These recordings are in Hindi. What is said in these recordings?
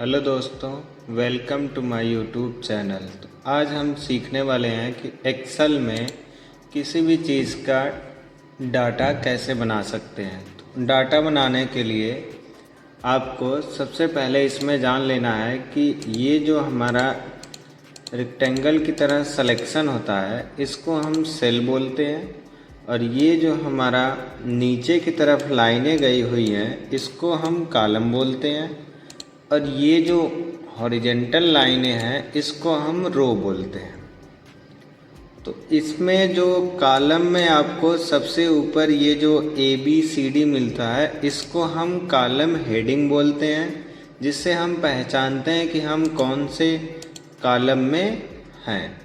हेलो दोस्तों, welcome to my YouTube channel. तो आज हम सीखने वाले हैं कि एक्सेल में किसी भी चीज़ का डाटा कैसे बना सकते हैं। तो डाटा बनाने के लिए आपको सबसे पहले इसमें जान लेना है कि ये जो हमारा रेक्टेंगल की तरह सिलेक्शन होता है इसको हम सेल बोलते हैं, और ये जो हमारा नीचे की तरफ लाइनें गई हुई हैं इसको हम कॉलम बोलते हैं, और ये जो हॉरिजेंटल लाइनें हैं इसको हम रो बोलते हैं। तो इसमें जो कॉलम में आपको सबसे ऊपर ये जो ABCD मिलता है इसको हम कॉलम हेडिंग बोलते हैं, जिससे हम पहचानते हैं कि हम कौन से कॉलम में हैं।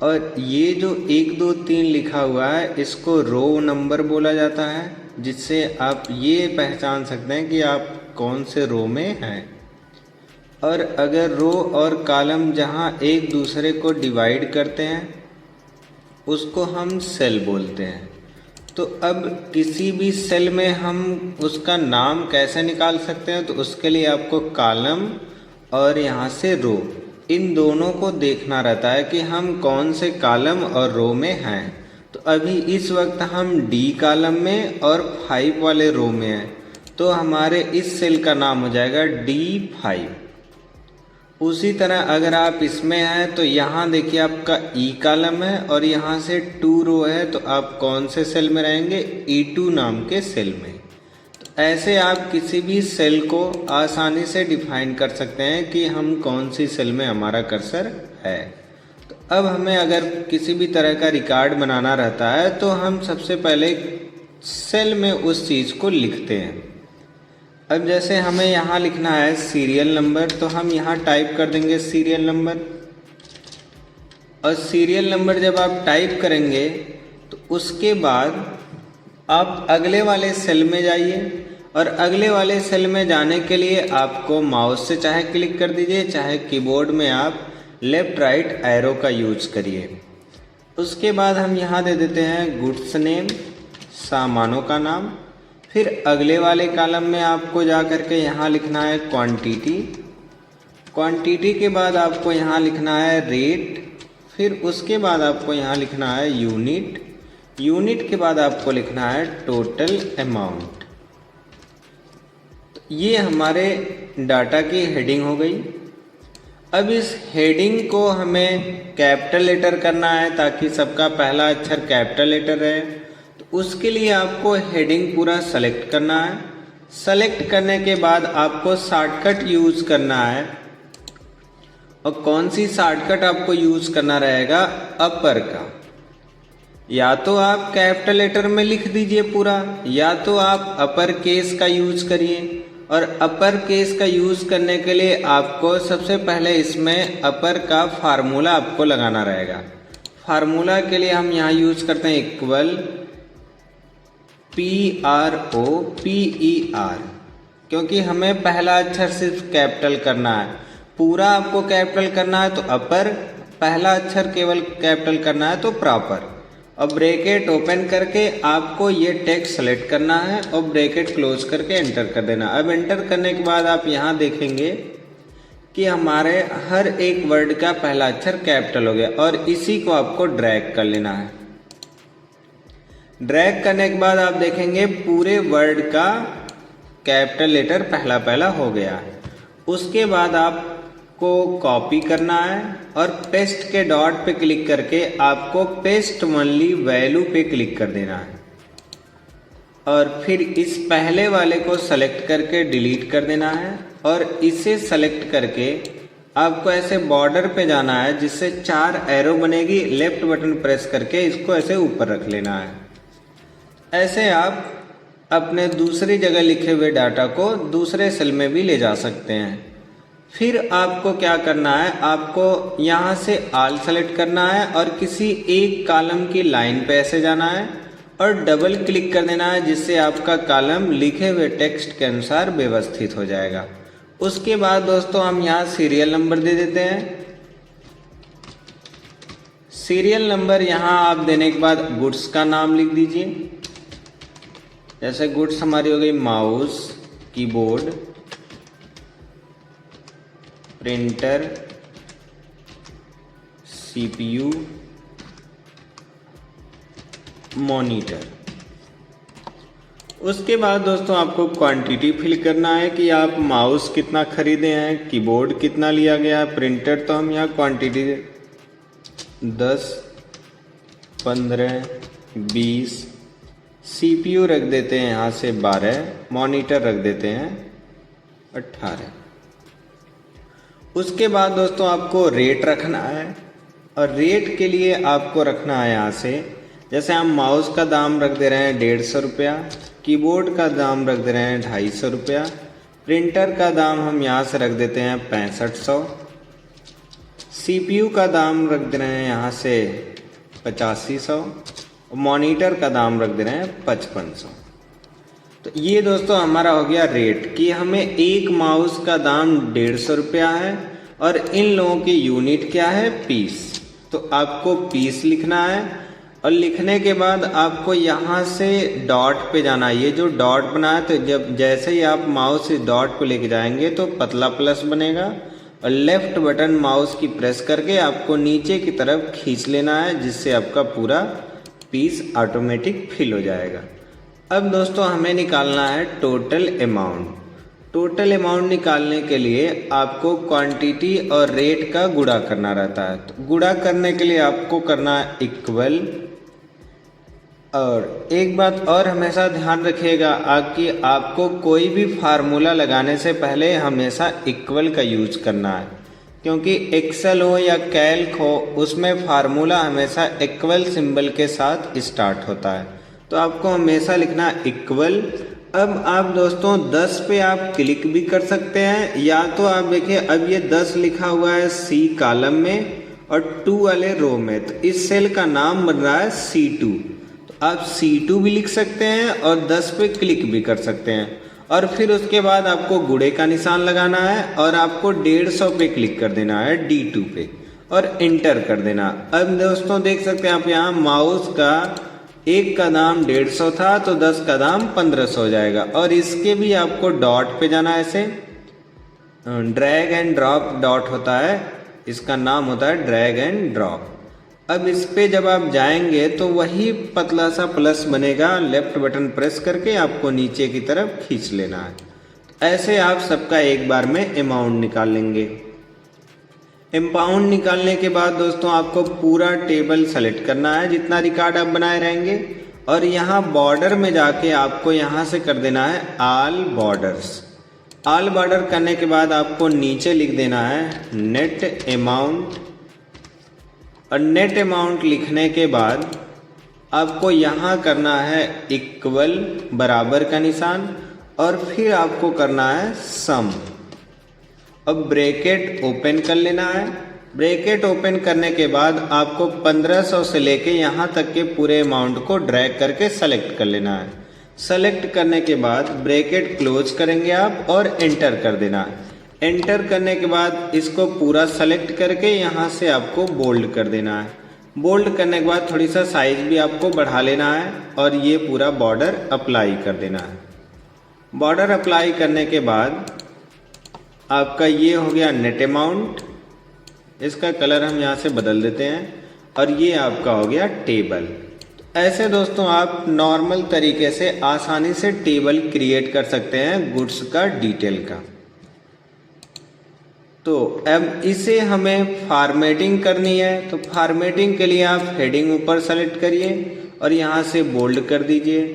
और ये जो 1 2 3 लिखा हुआ है इसको रो नंबर बोला जाता है, जिससे आप ये पहचान सकते हैं कि आप कौन से रो में हैं। और अगर रो और कॉलम जहाँ एक दूसरे को डिवाइड करते हैं उसको हम सेल बोलते हैं। तो अब किसी भी सेल में हम उसका नाम कैसे निकाल सकते हैं, तो उसके लिए आपको कॉलम और यहाँ से रो, इन दोनों को देखना रहता है कि हम कौन से कॉलम और रो में हैं। तो अभी इस वक्त हम D कॉलम में और 5 वाले रो में हैं, तो हमारे इस सेल का नाम हो जाएगा D5। उसी तरह अगर आप इसमें हैं तो यहाँ देखिए आपका E कॉलम है और यहाँ से 2 रो है, तो आप कौन से सेल में रहेंगे, E2 नाम के सेल में। तो ऐसे आप किसी भी सेल को आसानी से डिफाइन कर सकते हैं कि हम कौन सी सेल में हमारा कर्सर है। तो अब हमें अगर किसी भी तरह का रिकॉर्ड बनाना रहता है तो हम सबसे पहले सेल में उस चीज़ को लिखते हैं। अब जैसे हमें यहाँ लिखना है सीरियल नंबर, तो हम यहाँ टाइप कर देंगे सीरियल नंबर। और सीरियल नंबर जब आप टाइप करेंगे तो उसके बाद आप अगले वाले सेल में जाइए, और अगले वाले सेल में जाने के लिए आपको माउस से चाहे क्लिक कर दीजिए, चाहे कीबोर्ड में आप लेफ्ट राइट एरो का यूज करिए। उसके बाद हम यहाँ दे देते हैं गुड्स नेम, सामानों का नाम। फिर अगले वाले कॉलम में आपको जा कर के यहाँ लिखना है क्वांटिटी। क्वांटिटी के बाद आपको यहाँ लिखना है रेट। फिर उसके बाद आपको यहाँ लिखना है यूनिट। यूनिट के बाद आपको लिखना है टोटल अमाउंट। ये हमारे डाटा की हेडिंग हो गई। अब इस हेडिंग को हमें कैपिटल लेटर करना है ताकि सबका पहला अक्षर कैपिटल लेटर रहे। उसके लिए आपको हेडिंग पूरा सेलेक्ट करना है। सेलेक्ट करने के बाद आपको शॉर्टकट यूज करना है, और कौन सी शॉर्टकट आपको यूज करना रहेगा, अपर का। या तो आप कैपिटल लेटर में लिख दीजिए पूरा, या तो आप अपर केस का यूज करिए। और अपर केस का यूज करने के लिए आपको सबसे पहले इसमें अपर का फार्मूला आपको लगाना रहेगा। फार्मूला के लिए हम यहाँ यूज करते हैं इक्वल PROPER, क्योंकि हमें पहला अक्षर सिर्फ कैपिटल करना है। पूरा आपको कैपिटल करना है तो अपर, पहला अक्षर केवल कैपिटल करना है तो प्रॉपर। और ब्रैकेट ओपन करके आपको ये टेक्स्ट सेलेक्ट करना है और ब्रैकेट क्लोज करके एंटर कर देना। अब एंटर करने के बाद आप यहाँ देखेंगे कि हमारे हर एक वर्ड का पहला अक्षर कैपिटल हो गया, और इसी को आपको ड्रैग कर लेना है। ड्रैग करने के बाद आप देखेंगे पूरे वर्ड का कैपिटल लेटर पहला पहला हो गया है। उसके बाद आपको कॉपी करना है और पेस्ट के डॉट पे क्लिक करके आपको पेस्ट ओनली वैल्यू पे क्लिक कर देना है, और फिर इस पहले वाले को सेलेक्ट करके डिलीट कर देना है। और इसे सेलेक्ट करके आपको ऐसे बॉर्डर पे जाना है जिससे 4 एरो बनेगी। लेफ्ट बटन प्रेस करके इसको ऐसे ऊपर रख लेना है। ऐसे आप अपने दूसरी जगह लिखे हुए डाटा को दूसरे सेल में भी ले जा सकते हैं। फिर आपको क्या करना है, आपको यहाँ से ऑल सेलेक्ट करना है और किसी एक कॉलम की लाइन पे ऐसे जाना है और डबल क्लिक कर देना है, जिससे आपका कॉलम लिखे हुए टेक्स्ट के अनुसार व्यवस्थित हो जाएगा। उसके बाद दोस्तों हम यहाँ सीरियल नंबर दे देते हैं। सीरियल नंबर यहाँ आप देने के बाद गुड्स का नाम लिख दीजिए। जैसे गुड्स हमारी हो गई mouse, keyboard, printer, CPU, monitor. उसके बाद दोस्तों आपको क्वांटिटी फिल करना है कि आप माउस कितना खरीदे हैं, कीबोर्ड कितना लिया गया है। प्रिंटर तो हम यहाँ क्वांटिटी 10, 15, 20, CPU रख देते हैं यहाँ से 12, मॉनिटर रख देते हैं 18। उसके बाद दोस्तों आपको रेट रखना है, और रेट के लिए आपको रखना है यहाँ से, जैसे हम माउस का दाम रख दे रहे हैं 150 रुपया, कीबोर्ड का दाम रख दे रहे हैं 250 रुपया, प्रिंटर का दाम हम यहाँ से रख देते हैं 6500, CPU का दाम रख दे रहे हैं यहाँ से 8500, और मॉनिटर का दाम रख दे रहे हैं 5500। तो ये दोस्तों हमारा हो गया रेट कि हमें एक माउस का दाम 150 रुपया है, और इन लोगों की यूनिट क्या है, पीस। तो आपको पीस लिखना है, और लिखने के बाद आपको यहाँ से डॉट पे जाना है। ये जो डॉट बना है, तो जब जैसे ही आप माउस इस डॉट पे लेके जाएंगे तो पतला प्लस बनेगा, और लेफ्ट बटन माउस की प्रेस करके आपको नीचे की तरफ खींच लेना है, जिससे आपका पूरा पीस ऑटोमेटिक फिल हो जाएगा। अब दोस्तों हमें निकालना है टोटल अमाउंट। टोटल अमाउंट निकालने के लिए आपको क्वांटिटी और रेट का गुणा करना रहता है। तो गुणा करने के लिए आपको करना है इक्वल। और एक बात और हमेशा ध्यान रखिएगा कि आपको कोई भी फार्मूला लगाने से पहले हमेशा इक्वल का यूज करना है, क्योंकि एक्सेल हो या कैल्क हो, उसमें फार्मूला हमेशा इक्वल सिंबल के साथ स्टार्ट होता है। तो आपको हमेशा लिखना है इक्वल। अब आप दोस्तों 10 पे आप क्लिक भी कर सकते हैं, या तो आप देखिए अब ये 10 लिखा हुआ है C कॉलम में और 2 वाले रो में, तो इस सेल का नाम बन रहा है C2। तो आप C2 भी लिख सकते हैं और 10 पे क्लिक भी कर सकते हैं, और फिर उसके बाद आपको गुणे का निशान लगाना है, और आपको 150 पे क्लिक कर देना है D2 पे, और इंटर कर देना। अब दोस्तों देख सकते हैं आप यहाँ माउस का एक का दाम 150 था, तो 10 का दाम 1500 हो जाएगा। और इसके भी आपको डॉट पे जाना है, ऐसे ड्रैग एंड ड्रॉप डॉट होता है, इसका नाम होता है ड्रैग एंड ड्रॉप। अब इस पे जब आप जाएंगे तो वही पतला सा प्लस बनेगा, लेफ्ट बटन प्रेस करके आपको नीचे की तरफ खींच लेना है। ऐसे आप सबका एक बार में अमाउंट निकाल लेंगे। अमाउंट निकालने के बाद दोस्तों आपको पूरा टेबल सेलेक्ट करना है, जितना रिकॉर्ड आप बनाए रहेंगे, और यहाँ बॉर्डर में जाके आपको यहाँ से कर देना है ऑल बॉर्डर्स। ऑल बॉर्डर करने के बाद आपको नीचे लिख देना है नेट अमाउंट, और नेट अमाउंट लिखने के बाद आपको यहाँ करना है इक्वल बराबर का निशान, और फिर आपको करना है सम। अब ब्रैकेट ओपन कर लेना है। ब्रैकेट ओपन करने के बाद आपको 1500 से लेके यहाँ तक के पूरे अमाउंट को ड्रैग करके सेलेक्ट कर लेना है। सेलेक्ट करने के बाद ब्रैकेट क्लोज करेंगे आप और एंटर कर देना है। एंटर करने के बाद इसको पूरा सेलेक्ट करके यहाँ से आपको बोल्ड कर देना है। बोल्ड करने के बाद थोड़ी सा साइज भी आपको बढ़ा लेना है, और ये पूरा बॉर्डर अप्लाई कर देना है। बॉर्डर अप्लाई करने के बाद आपका ये हो गया नेट अमाउंट। इसका कलर हम यहाँ से बदल देते हैं, और ये आपका हो गया टेबल। ऐसे दोस्तों आप नॉर्मल तरीके से आसानी से टेबल क्रिएट कर सकते हैं गुड्स का डिटेल का। तो अब इसे हमें फॉर्मेटिंग करनी है, तो फॉर्मेटिंग के लिए आप हेडिंग ऊपर सेलेक्ट करिए और यहाँ से बोल्ड कर दीजिए।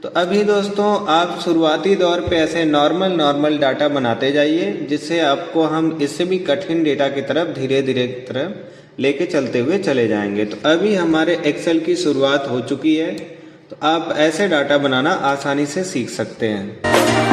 तो अभी दोस्तों आप शुरुआती दौर पे ऐसे नॉर्मल डाटा बनाते जाइए, जिससे आपको हम इससे भी कठिन डेटा की तरफ धीरे धीरे तरफ लेके चलते हुए चले जाएंगे। तो अभी हमारे एक्सेल की शुरुआत हो चुकी है, तो आप ऐसे डाटा बनाना आसानी से सीख सकते हैं।